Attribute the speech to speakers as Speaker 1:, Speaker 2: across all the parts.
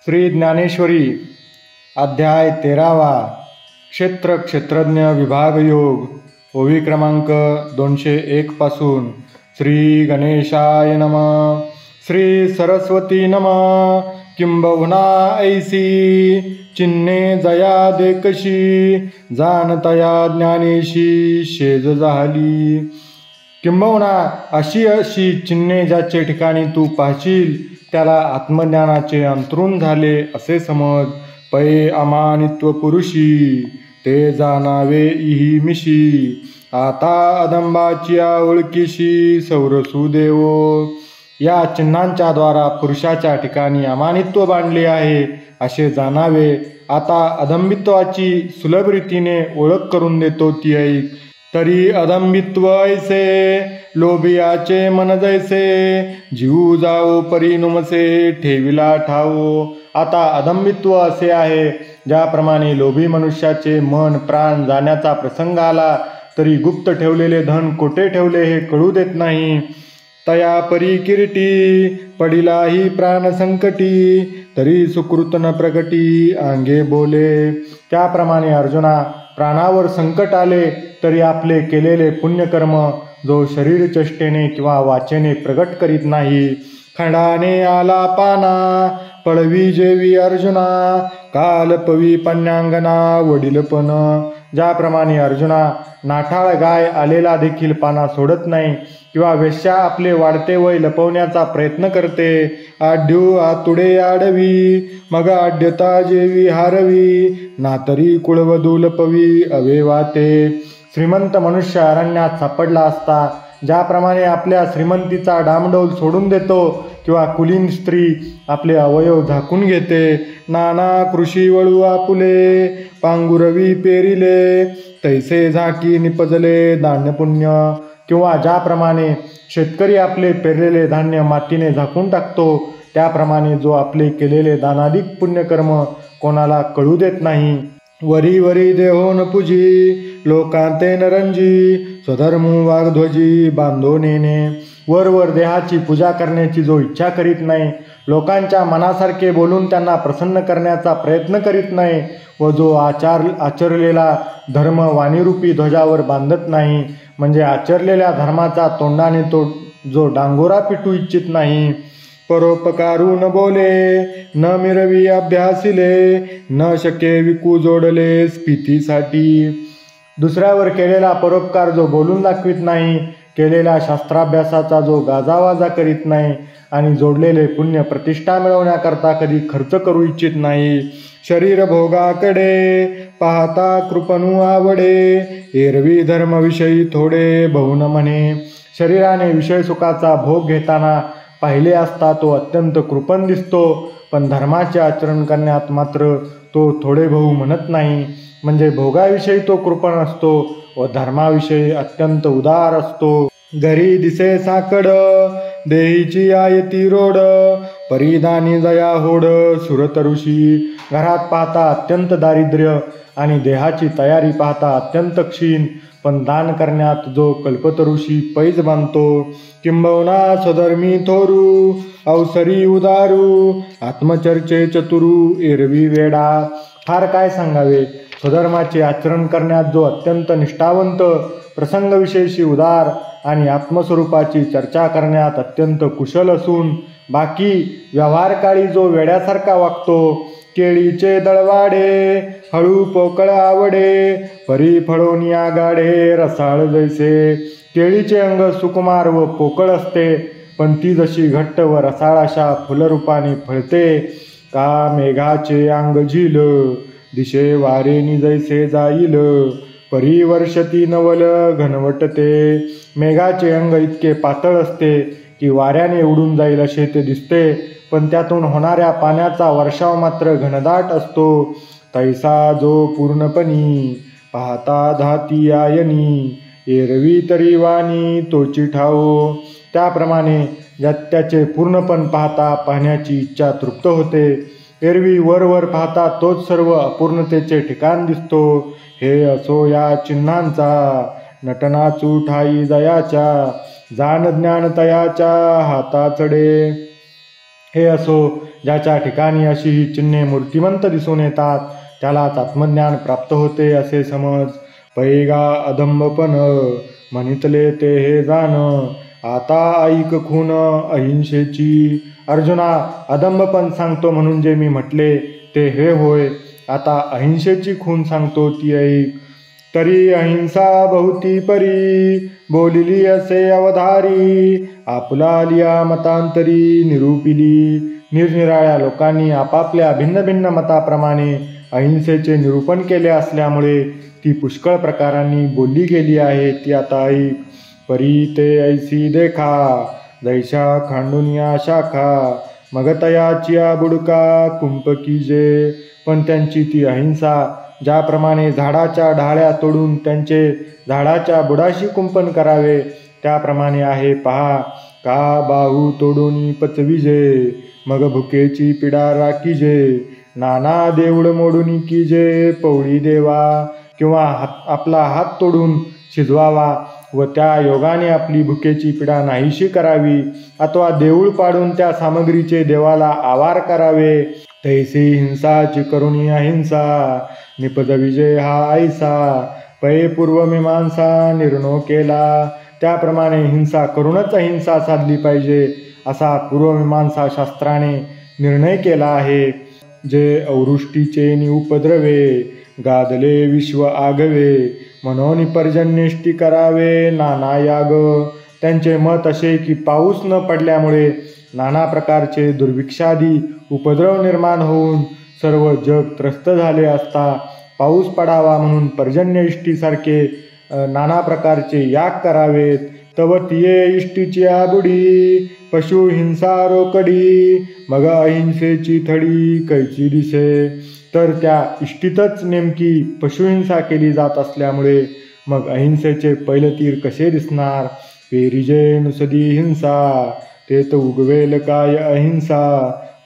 Speaker 1: श्री ज्ञानेश्वरी अध्याय 13वा क्षेत्र क्षेत्रज्ञ विभाग योग ओवी क्रमांक 201 पासून श्री गणेशाय नमः. श्री सरस्वती नमः. किंबहुना ऐसी चिन्हे जया देखशी जाणतया ज्ञानेशी शेज झाली. किंबहुना अशी अशी चिन्हे ज्याचे ठिकाणी तू पाहशील त्याला आत्मज्ञानाचे अंतरून झाले असे समज. पै अमानित्व पुरुषी ते जाणावे इही मिशी आता अदंबाची ओळखीशी सौरसू देवो. या चिन्हांच्या द्वारा पुरुषाच्या ठिकाणी अमानित्व बांधले आहे असे जाणावे. आता अदंबित्वाची सुलभ रीतीने ओळख करून देतो ती ऐक. तरी अदंबित्व ऐसे लोभियाचे मन जैसे जीव जाओ परी नुमसे ठेविला ठावो. आता अदंबित्व असे आहे ज्याप्रमाणे लोभी मनुष्याचे मन प्राण जाण्याचा प्रसंग आला तरी गुप्त ठेवलेले धन कोठे ठेवले हे कळू देत नाही. तया परी किरीटी पडिलाही प्राण संकटी तरी सुकृत न प्रगटी अंगे बोले. त्याप्रमाणे अर्जुना प्राणावर संकट आले तरी आपले केलेले पुण्यकर्म जो शरीर चेष्टेने किंवा वाचेने प्रगट करीत नाही. खंडाने आला पाना पळवी जेवी अर्जुना काल पवी पन्यांगना वडीलपण. ज्याप्रमाणे अर्जुना नाठाळ गाय आलेला देखील पाना सोडत नाही किंवा वेश्या आपले वाढते वय लपवण्याचा प्रयत्न करते. आढ्यू आतुडे आडवी मग आढ्यता जेवी हारवी नातरी कुळवधू लपवी अवेवाते. श्रीमंत मनुष्य अरण्यात सापडला असता ज्याप्रमाणे आपल्या श्रीमंतीचा डामडौल सोडून देतो किंवा कुलीन स्त्री आपले अवयव झाकून घेते. नाना कृषी वळू आपुले पांगुरवी पेरिले तैसे झाकी निपजले धान्य पुण्य. किंवा ज्याप्रमाणे शेतकरी आपले पेरलेले धान्य मातीने झाकून टाकतो त्याप्रमाणे जो आपले केलेले दानाधिक पुण्यकर्म कोणाला कळू देत नाही. वरी वरी देहोन पूजी लोकांते नरंजी स्वधर्मू वागध्वजी बांधो नेने. वर वर देहाची पूजा करण्याची जो इच्छा करीत नाही लोकांच्या मनासारखे बोलून त्यांना प्रसन्न करण्याचा प्रयत्न करीत नाही व जो आचरलेला धर्म वाणीरूपी ध्वजावर बांधत नाही म्हणजे आचरलेल्या धर्माचा तोंडाने तो जो डांगोरा पिटू इच्छित नाही. परोपकारू न बोले न मिरवी अभ्यासिले न शके विकू जोडले स्फितीसाठी. दुसऱ्यावर केलेला परोपकार जो बोलून दाखवित नाही केलेल्या शास्त्राभ्यासाचा जो गाजावाजा करीत नाही आणि जोडलेले पुण्य प्रतिष्ठा मिळवण्याकरता कधी खर्च करू इच्छित नाही. शरीर भोगाकडे पाहता कृपणू आवडे एरवी धर्मविषयी थोडे बहुन म्हणे. शरीराने विषय सुखाचा भोग घेताना पाहिले असता तो अत्यंत कृपण दिसतो पण धर्माचे आचरण करण्यात मात्र तो थोडे बहु म्हणत नाही. म्हणजे भोगाविषयी तो कृपण असतो व धर्माविषयी अत्यंत उदार असतो. घरी दिसे साकड देहीची आयती रोड परिधानी जया होड सुरतऋषी. घरात पाहता अत्यंत दारिद्र्य आणि देहाची तयारी पाहता अत्यंत क्षीण पण दान करण्यात जो कल्पतरुषी पैज बांधतो. किंबहुना स्वधर्मी थोरू अवसरी उदारू आत्मचर्चे चतुरू एरवी वेडा. फार काय सांगावे स्वधर्माचे आचरण करण्यात जो अत्यंत निष्ठावंत प्रसंगविशेषी उदार आणि आत्मस्वरूपाची चर्चा करण्यात अत्यंत कुशल असून बाकी व्यवहारकाळी जो वेड्यासारखा वागतो. केळीचे दळवाडे हळू पोकळ आवडे परी फळोनिया गाडे रसाळ जैसे. केळीचे अंग सुकुमार व पोकळ असते पण ती जशी घट्ट व रसाळ अशा फुलरूपाने फळते. का मेघाचे अंग झील दिशे वारेनी जैसे जाईल परी वर्षती नवल घनवटते. मेघाचे अंग इतके पातळ असते की वाऱ्याने उडून जाईल असे ते दिसते पण त्यातून होणाऱ्या पाण्याचा वर्षाव मात्र घनदाट असतो. तैसा जो पूर्णपणी पाहता धाती आयनी एरवी तरी वाणी तोची ठावो. त्याप्रमाणे त्याचे पूर्णपण पाहता पाहण्याची इच्छा तृप्त होते. एरवी वर पाहता तोच सर्व अपूर्णतेचे ठिकाण दिसतो. हे असो या चिन्हांचा नटनाचू ठाई जयाच्या जाण ज्ञान तयाच्या हाताचडे. हे असो, ज्याच्या ठिकाणी अशी ही चिन्हे मूर्तिमंत दिसून येतात त्यालाच आत्मज्ञान प्राप्त होते असे समज. पैगा अदंबपण म्हणितले ते हे जाण, आता ऐक खून अहिंसेची. अर्जुना, अदंबपण सांगतो म्हणून जे मी म्हटले ते हे होय. आता अहिंसेची खून सांगतो ती ऐक. तरी अहिंसा बहुती परी, बोलिली असे अवधारी. आपुला लिया मतांतरी निरूपिली. निरनिराळ्या लोकांनी आपापल्या भिन्न भिन्न मताप्रमाणे अहिंसेचे निरूपण केले असल्यामुळे ती पुष्कळ प्रकारांनी बोलली गेली आहे ती आता ऐक. परी ते ऐसी देखा, जैशा खांडुनिया शाखा. मग तयाचिया बुडका कुंपकीजे. पण त्यांची ती अहिंसा ज्याप्रमाणे झाडाच्या ढाळ्या तोडून त्यांचे झाडाच्या बुडाशी कुंपण करावे त्याप्रमाणे आहे पहा. का बाहू तोडून पचविजे, मग भुकेची पिडा राखीजे. नाना देऊळ मोडून कीजे पवळी देवा. किंवा आपला हात तोडून शिजवावा व त्या योगाने आपली भुकेची पीडा नाहीशी करावी, अथवा देऊळ पाडून त्या सामग्रीचे देवाला आवार करावे. तैसी हिंसाची करुणी अहिंसा, निपद विजय हा ऐसा. पै पूर्वमीमांसा निर्णय केला. त्याप्रमाणे हिंसा करूनच अहिंसा साधली पाहिजे असा पूर्वमीमांसा शास्त्राने निर्णय केला आहे. जे अवृष्टीचे नि उपद्रवे, गादले विश्व आगवे. म्हणून पर्जन्यष्टी करावे नाना याग. त्यांचे मत असे की पाऊस न पडल्यामुळे नाना प्रकारचे दुर्भिक्षादी उपद्रव निर्माण होऊन सर्व जग त्रस्त झाले असता पाऊस पडावा म्हणून पर्जन्यष्टीसारखे नाना प्रकारचे याग करावेत. तव तिये इष्टीची आबुडी, पशु हिंसा रोकडी. मग अहिंसेची थडी कैची दिसे. तर त्या इष्टीतच नेमकी पशुहिंसा केली जात असल्यामुळे मग अहिंसेचे पैलतीर कसे दिसणार. पेरिजे नुसदी हिंसा, तेत उगवेल काय अहिंसा.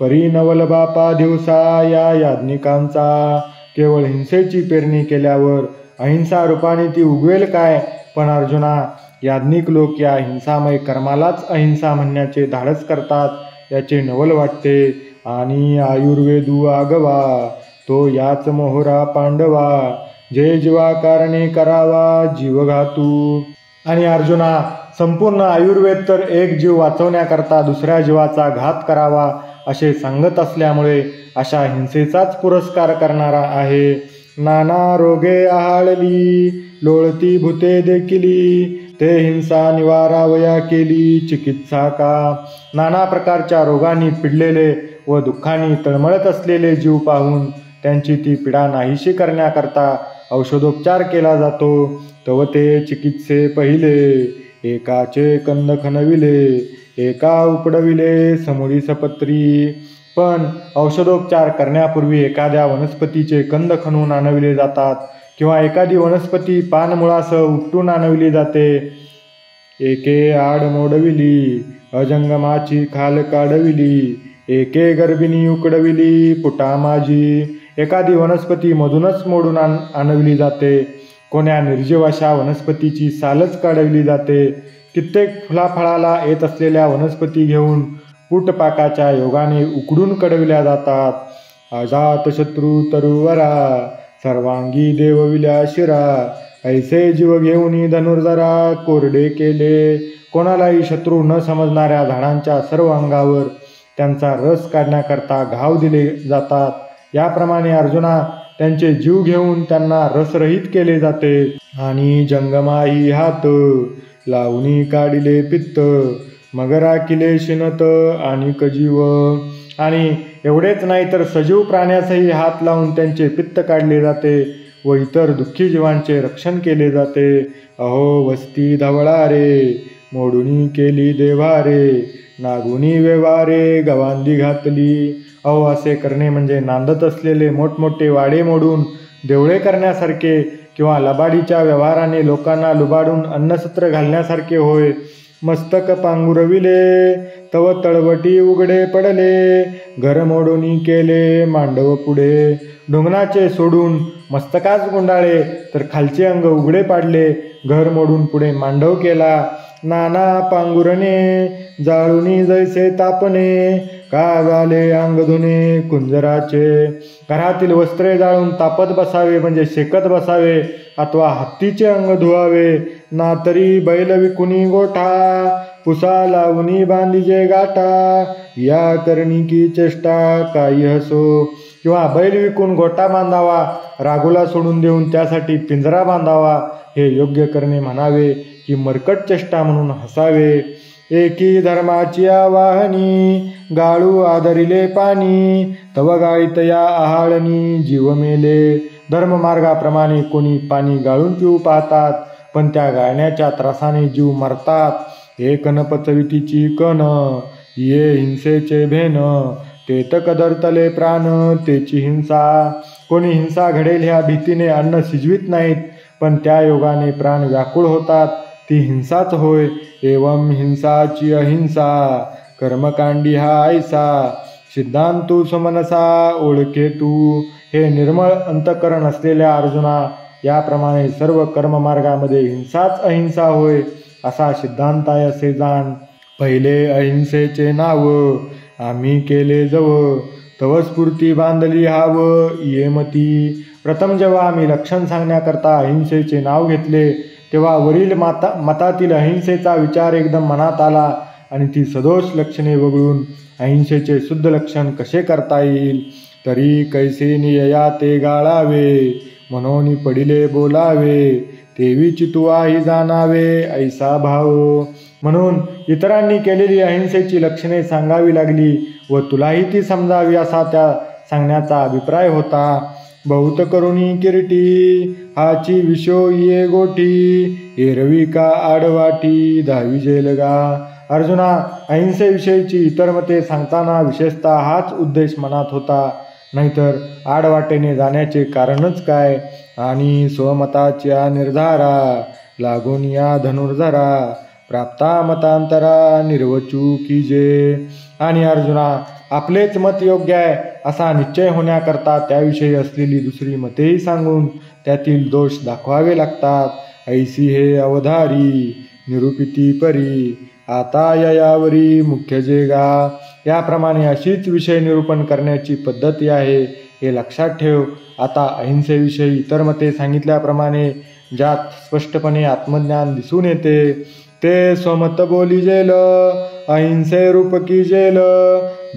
Speaker 1: परी नवल बापा दिवसा या याज्ञिकांचा. केवळ हिंसेची पेरणी केल्यावर अहिंसा रूपाने ती उगवेल काय. पण अर्जुना, याज्ञिक लोक या हिंसामय कर्मालाच अहिंसा म्हणण्याचे धाडस करतात याचे नवल वाटते. आणि आयुर्वेदू आगवा, तो याच मोहरा पांडवा. जे जीवा कारणे करावा जीवघातू. आणि अर्जुना, संपूर्ण आयुर्वेद तर एक जीव वाचवण्याकरता दुसऱ्या जीवाचा घात करावा असे सांगत असल्यामुळे अशा हिंसेचाच पुरस्कार करणारा आहे. नाना रोगे आहाळली, लोळती भूते देखिली. ते हिंसा निवारावया केली चिकित्सा का. नाना प्रकारच्या रोगांनी पिडलेले व दुःखाने तळमळत असलेले जीव पाहून त्यांची ती पीडा नाहीशी करण्याकरता औषधोपचार केला जातो. तव ते चिकित्से पहिले, एकाचे कंद खणविले, एका उपडविले समुळी सपत्री. पण औषधोपचार करण्यापूर्वी एखाद्या वनस्पतीचे कंद खणून आणविले जातात किंवा एखादी वनस्पती पानमुळासह उपटून आणविली जाते. एके आड मोडविली, अजंगमाची खाल काढविली. एके गर्भिणी उकडविली पुटा माझी. एखादी वनस्पती मधूनच मोडून आणविली जाते. कोण्या निर्जीव अशा वनस्पतीची सालच काढविली जाते. कित्येक फुलाफळाला येत असलेल्या वनस्पती घेऊन पुटपाकाच्या योगाने उकडून कडविल्या जातात. अजातशत्रू तरुवरा, सर्वांगी देवविल्या शिरा. ऐसे जीव घेऊन धनुर्धरा कोरडे केले. कोणालाही शत्रू न समजणाऱ्या झाडांच्या सर्व अंगावर त्यांचा रस काढण्याकरता घाव दिले जातात. याप्रमाणे अर्जुना, त्यांचे जीव घेऊन त्यांना रसरहित केले जाते. आणि जंगमाही हात लावणी काढिले पित्त, मग राखिले शिनत आणि कजीव. आणि एवढेच नाही तर सजीव प्राण्यासही हात लावून त्यांचे पित्त काढले जाते व इतर दुःखी जीवांचे रक्षण केले जाते. अहो वस्ती धवळा रे, मोडुनी केली देवारे. नागुनी व्यवहारे गवांदी घातली. अहो असे करणे म्हणजे नांदत असलेले मोठमोठे वाडे मोडून देवळे करण्यासारखे किंवा लबाडीच्या व्यवहाराने लोकांना लुबाडून अन्नसत्र घालण्यासारखे होय. मस्तक पांघुरविले, तव तळवटी उघडे पडले. घर मोडून केले मांडव पुढे, ढुंगणाचे सोडून मस्तकाच गुंडाळे, तर खालचे अंग उघडे पाडले. घर मोडून पुढे मांडव केला, नाना पांघुरणे, जाळुनी जैसे तापणे. का झाले अंग धुणे कुंजराचे, घरातील वस्त्रे जाळून तापत बसावे म्हणजे शेकत बसावे, अथवा हत्तीचे अंग धुवावे. ना तरी बैल विकुनी गोठा, पुसा लावूनी बांधीजे गाठा. या करणी की चेष्टा काही हसो, किंवा बैल विकून गोठा बांधावा, राघोला सोडून देऊन त्यासाठी पिंजरा बांधावा, हे योग्य करणे म्हणावे की मरकट चेष्टा म्हणून हसावे. एकी धर्माची वाहनी, गाळू आदरिले पाणी, तव गाळीत या आहाळणी जीव मेले. धर्ममार्गाप्रमाणे कोणी पाणी गाळून पिऊ पाहतात, पण त्या गाळण्याच्या त्रासाने जीव मरतात. हे कण पचवितीची कण, ये हिंसेचे भेन, तेत कदरतले प्राण तेची हिंसा. कोणी हिंसा घडेल ह्या भीतीने अन्न शिजवित नाहीत, पण त्या योगाने प्राण व्याकुळ होतात, ती हिंसाच होय. एवं हिंसाची अहिंसा, कर्मकांडी हा ऐसा. सिद्धांतू समनसा ओळखे तू, हे निर्मळ अंतकरण असलेल्या अर्जुना, याप्रमाणे सर्व कर्ममार्गामध्ये हिंसाच अहिंसा होय, असा सिद्धांत आहे असे जाण. पहिले अहिंसेचे नाव आम्ही केले जव, तव स्फूर्ती बांधली हाव येमती. प्रथम जेव्हा आम्ही लक्षण सांगण्याकरता अहिंसेचे नाव घेतले, तेव्हा वरील मतातील अहिंसेचा विचार एकदम मनात आला, आणि ती सदोष लक्षणे वगळून अहिंसेचे शुद्ध लक्षण कसे करता येईल. तरी कैसे नियया ते गाळावे, म्हणून पडिले बोलावे, तेवी चितुवाही जाणावे ऐसा भाव. म्हणून इतरांनी केलेली अहिंसेची लक्षणे सांगावी लागली व तुलाही ती समजावी असा त्या सांगण्याचा अभिप्राय होता. बहुत करुणी किरीटी, हाची विशो ये गोठी, एरवी का आडवाटी धावी जेलगा. अर्जुना, अहिंसेविषयीची इतर मते सांगताना विशेषतः हाच उद्देश मनात होता, नाहीतर आडवाटेने जाण्याचे कारणच काय. आणि स्वमताच्या निर्धारा, लागून या धनुर्धरा, प्राप्ता मतांतरा निर्वचू कीजे. आणि अर्जुना, आपलेच मत योग्य आहे असा निश्चय होण्याकरता त्याविषयी असलेली दुसरी मतेही सांगून त्यातील दोष दाखवावे लागतात. ऐसी हे अवधारी, निरूपिती परी, आता यावरी मुख्य जेगा. याप्रमाणे अशीच विषय निरूपण करण्याची पद्धती आहे, हे लक्षात ठेव. आता अहिंसेविषयी इतर मते सांगितल्याप्रमाणे ज्यात स्पष्टपणे आत्मज्ञान दिसून येते, ते स्वमत बोली जेल, अहिंसे रूप की जेल,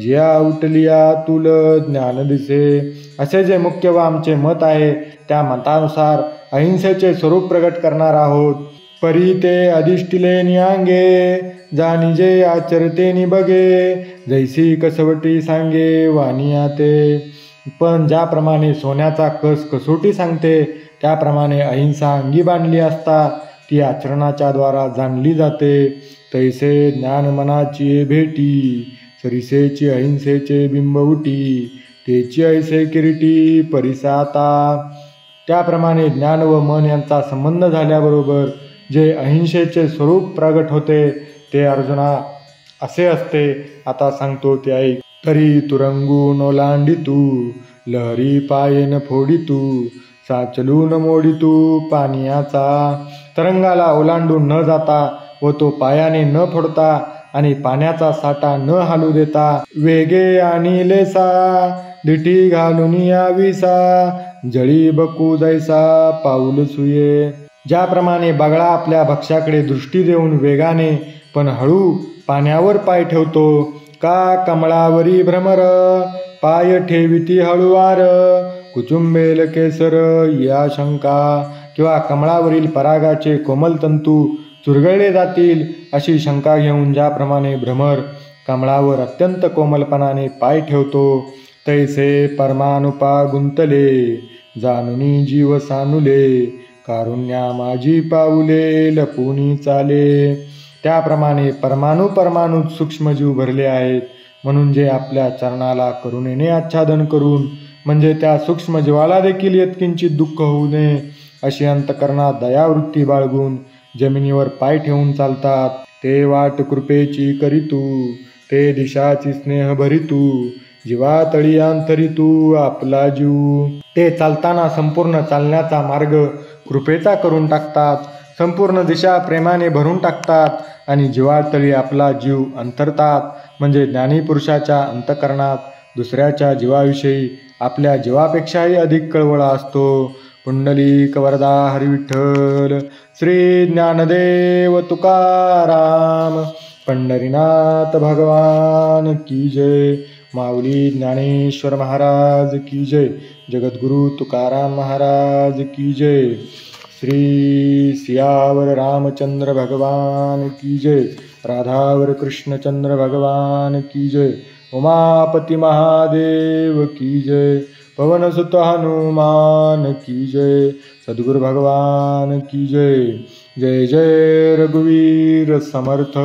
Speaker 1: ज्या उठलिया तुल ज्ञान दिसे. असे जे मुख्य व आमचे मत आहे, त्या मतानुसार अहिंसेचे स्वरूप प्रगट करणार आहोत. परी ते अधिष्ठिले नियांगे, जाणीजे आचरते निबगे, जैसी कसवटी सांगे वानिया ते. पण ज्याप्रमाणे सोन्याचा कस कसोटी सांगते, त्याप्रमाणे अहिंसा अंगी बांधली असता ती आचरणाच्या द्वारा जाणली जाते. तैसे ज्ञान मनाची भेटी, सरिसेची अहिंसेचे बिंब उटी, तेची ऐसे किरीटी परिसाता. त्याप्रमाणे ज्ञान व मन यांचा संबंध झाल्याबरोबर जे अहिंसेचे स्वरूप प्रगट होते, ते अर्जुना असे असते. आता सांगतो ते ऐक. तरी तुरंगून ओलांडितू, लहरी पायेन फोडितू, साचलून मोडितू पानियाचा. तरंगाला ओलांडून न जाता व तो पायाने न फोडता आणि पाण्याचा साठा न हालू देता, वेगे आणि लेसा, दिठी घालून याविसा, जळी बकू जैसा पाऊल सुये. ज्याप्रमाणे बगळा आपल्या भक्ष्याकडे दृष्टी देऊन वेगाने पण हळू पाण्यावर पाय ठेवतो, का कमळावरी भ्रमर, पाय ठेविती हळुवार, कुचुंबेल केसर या शंका. किंवा कमळावरील परागाचे कोमल तंतू चुरगळले जातील अशी शंका घेऊन ज्याप्रमाणे भ्रमर कमळावर अत्यंत कोमलपणाने पाय ठेवतो, तैसे परमानुपा गुंतले, जानुनी जीव सानुले, कारुण्या माझी पाऊले लपुनी चाले. त्याप्रमाणे परमाणूत सूक्ष्मजीव भरले आहेत, म्हणून जे आपल्या चरणाला करुणेने आच्छादन करून, म्हणजे त्या सूक्ष्म जीवाला देखील यत्किंचित दुःख होऊ नये अशी अंतकरणात दयावृत्ती बाळगून जमिनीवर पाय ठेवून चालतात, ते वाट कृपेची करीतू, ते दिशाची स्नेह भरितू, जीवा तळी अंतरितू आपला जीव. ते चालताना संपूर्ण चालण्याचा मार्ग कृपेचा करून टाकतात, संपूर्ण दिशा प्रेमाने भरून टाकतात आणि जीवातळी आपला जीव अंतरतात. म्हणजे ज्ञानी पुरुषाच्या अंतःकरणात दुसऱ्याच्या जीवाविषयी आपल्या जीवापेक्षाही अधिक कळवळा असतो. पुंडलिक वरदा हरी विठ्ठल. श्री ज्ञानदेव तुकाराम. पंढरीनाथ भगवान की जय. माऊली ज्ञानेश्वर महाराज की जय. जगद्गुरु तुकाराम महाराज की जय. श्री सियावर रामचंद्र भगवान की जय. राधावर कृष्णचंद्र भगवान की जय. उमापति महादेव की जय. पवनसुत हनुमान की जय. सद्गुरु भगवान की जय. जय जय रघुवीर समर्थ.